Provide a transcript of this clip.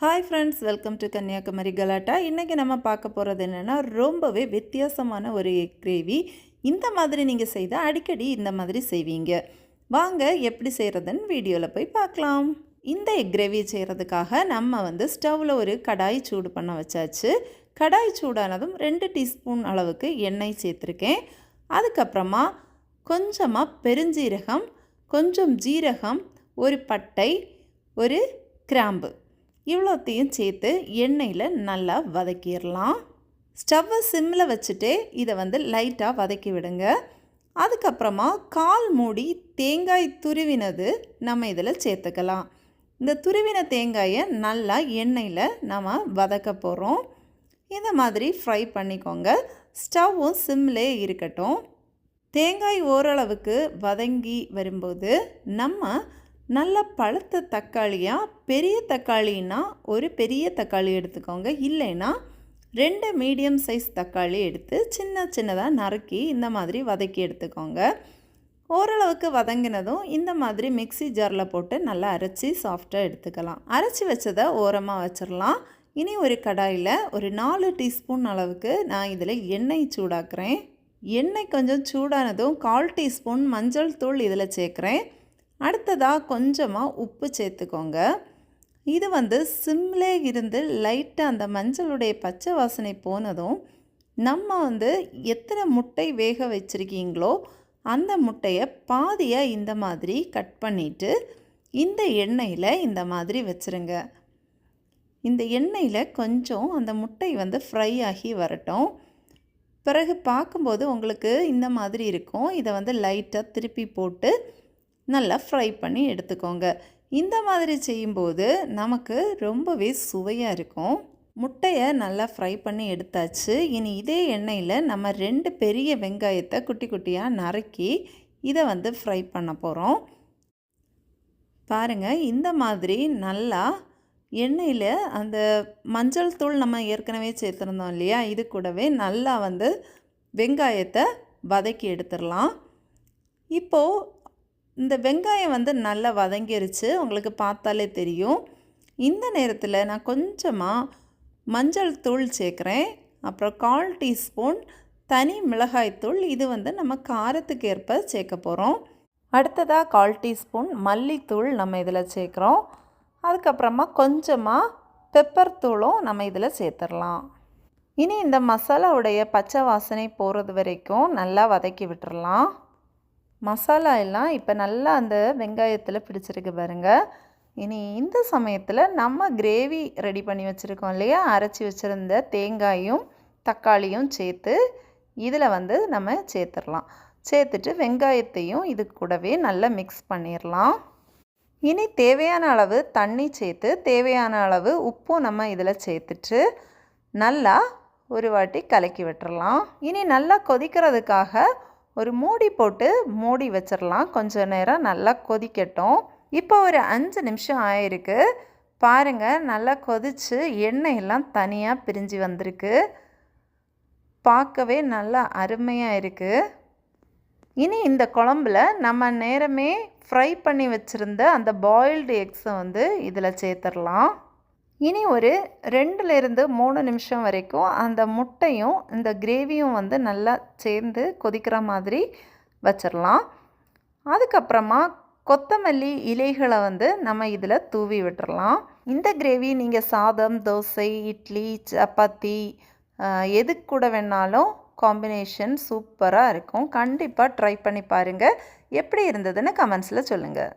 Hi friends, welcome to Kanyakumari Galatta. இன்றைக்கி நம்ம பார்க்க போகிறது என்னென்னா, ரொம்பவே வித்தியாசமான ஒரு எக் கிரேவி. இந்த மாதிரி நீங்கள் செய்தால் அடிக்கடி இந்த மாதிரி செய்வீங்க. வாங்க எப்படி செய்கிறதுன்னு வீடியோவில் போய் பார்க்கலாம். இந்த எக் கிரேவி செய்கிறதுக்காக நம்ம ஸ்டவ்வில் ஒரு கடாய் சூடு பண்ண வச்சாச்சு. கடாய் சூடானதும் 2 டீஸ்பூன் அளவுக்கு எண்ணெய் சேர்த்துருக்கேன். அதுக்கப்புறமா கொஞ்சமாக பெருஞ்சீரகம், கொஞ்சம் ஜீரகம், ஒரு பட்டை, ஒரு கிராம்பு இவ்வளோத்தையும் சேர்த்து எண்ணெயில் நல்லா வதக்கிடலாம். ஸ்டவ்வை சிம்மில் வச்சுட்டு இதை லைட்டாக வதக்கி விடுங்க. அதுக்கப்புறமா 1/4 மூடி தேங்காய் துருவினது நம்ம இதில் சேர்த்துக்கலாம். இந்த துருவின தேங்காயை நல்லா எண்ணெயில் நம்ம வதக்க போகிறோம். இந்த மாதிரி ஃப்ரை பண்ணிக்கோங்க. ஸ்டவ்வும் சிம்மிலே இருக்கட்டும். தேங்காய் ஓரளவுக்கு வதங்கி வரும்போது நம்ம நல்ல பழுத்த தக்காளியாக, பெரிய தக்காளின்னா ஒரு பெரிய தக்காளி எடுத்துக்கோங்க. இல்லைன்னா 2 மீடியம் சைஸ் தக்காளி எடுத்து சின்னதாக நறுக்கி இந்த மாதிரி வதக்கி எடுத்துக்கோங்க. ஓரளவுக்கு வதங்கினதும் இந்த மாதிரி மிக்ஸி ஜாரில் போட்டு நல்லா அரைச்சி சாஃப்டாக எடுத்துக்கலாம். அரைச்சி வச்சதை ஓரமாக வச்சிடலாம். இனி ஒரு கடாயில் ஒரு 4 டீஸ்பூன் அளவுக்கு நான் இதில் எண்ணெய் சூடாக்குறேன். எண்ணெய் கொஞ்சம் சூடானதும் 1/4 டீஸ்பூன் மஞ்சள் தூள் இதில் சேர்க்குறேன். அடுத்ததாக கொஞ்சமாக உப்பு சேர்த்துக்கோங்க. இது சிம்லே இருந்து லைட்டாக அந்த மஞ்சளுடைய பச்சை வாசனை போனதும் நம்ம எத்தனை முட்டை வேக வச்சுருக்கீங்களோ அந்த முட்டையை பாதியாக இந்த மாதிரி கட் பண்ணிவிட்டு இந்த எண்ணெயில் இந்த மாதிரி வச்சுருங்க. இந்த எண்ணெயில் கொஞ்சம் அந்த முட்டை ஃப்ரை ஆகி வரட்டும். பிறகு பார்க்கும்போது உங்களுக்கு இந்த மாதிரி இருக்கும். இதை லைட்டாக திருப்பி போட்டு நல்லா ஃப்ரை பண்ணி எடுத்துக்கோங்க. இந்த மாதிரி செய்யும்போது நமக்கு ரொம்பவே சுவையாக இருக்கும். முட்டையை நல்லா ஃப்ரை பண்ணி எடுத்தாச்சு. இனி இதே எண்ணெயில் நம்ம 2 பெரிய வெங்காயத்தை குட்டி குட்டியாக நறுக்கி இதை ஃப்ரை பண்ண போகிறோம். பாருங்கள், இந்த மாதிரி நல்லா எண்ணெயில் அந்த மஞ்சள் தூள் நம்ம ஏற்கனவே சேர்த்துருந்தோம் இல்லையா, இது கூடவே நல்லா வெங்காயத்தை வதக்கி எடுத்துடலாம். இப்போது இந்த வெங்காயம் நல்லா வதங்கிருச்சு, உங்களுக்கு பார்த்தாலே தெரியும். இந்த நேரத்தில் நான் கொஞ்சமாக மஞ்சள் தூள் சேர்க்குறேன். அப்புறம் 1/4 டீஸ்பூன் தனி மிளகாய்த்தூள். இது நம்ம காரத்துக்கு ஏற்ப சேர்க்க போகிறோம். அடுத்ததாக 1/4 டீஸ்பூன் மல்லித்தூள் நம்ம இதில் சேர்க்குறோம். அதுக்கப்புறமா கொஞ்சமாக பெப்பர் தூளும் நம்ம இதில் சேர்த்துடலாம். இனி இந்த மசாலாவுடைய பச்சை வாசனை போகிறது வரைக்கும் நல்லா வதக்கி விட்டுறலாம். மசாலா எல்லாம் இப்போ நல்லா அந்த வெங்காயத்தில் பிடிச்சிருக்கு பாருங்கள். இனி இந்த சமயத்தில் நம்ம கிரேவி ரெடி பண்ணி வச்சுருக்கோம் இல்லையா, அரைச்சி வச்சுருந்த தேங்காயும் தக்காளியும் சேர்த்து இதில் நம்ம சேர்த்துடலாம். சேர்த்துட்டு வெங்காயத்தையும் இது கூடவே நல்லா மிக்ஸ் பண்ணிடலாம். இனி தேவையான அளவு தண்ணி சேர்த்து தேவையான அளவு உப்பும் நம்ம இதில் சேர்த்துட்டு நல்லா ஒரு வாட்டி கலக்கி விட்டுறலாம். இனி நல்லா கொதிக்கிறதுக்காக ஒரு மூடி போட்டு மூடி வச்சிடலாம். கொஞ்சம் நேரம் நல்லா கொதிக்கட்டும். இப்போ ஒரு 5 நிமிஷம் ஆயிருக்கு. பாருங்கள், நல்லா கொதித்து எண்ணெயெல்லாம் தனியாக பிரிஞ்சு வந்திருக்கு. பார்க்கவே நல்லா அருமையாக இருக்குது. இனி இந்த குழம்புல நம்ம நேரமே ஃப்ரை பண்ணி வச்சுருந்த அந்த பாயில்டு எக்ஸை இதில் சேர்த்துடலாம். இனி ஒரு 2லேருந்து 3 நிமிஷம் வரைக்கும் அந்த முட்டையும் இந்த கிரேவியும் நல்லா சேர்ந்து கொதிக்கிற மாதிரி வச்சிடலாம். அதுக்கப்புறமா கொத்தமல்லி இலைகளை நம்ம இதில் தூவி விட்டுறலாம். இந்த கிரேவி நீங்கள் சாதம், தோசை, இட்லி, சப்பாத்தி எதுக்கு கூட வேணாலும் காம்பினேஷன் சூப்பராக இருக்கும். கண்டிப்பாக ட்ரை பண்ணி பாருங்கள். எப்படி இருந்ததுன்னு கமெண்ட்ஸில் சொல்லுங்கள்.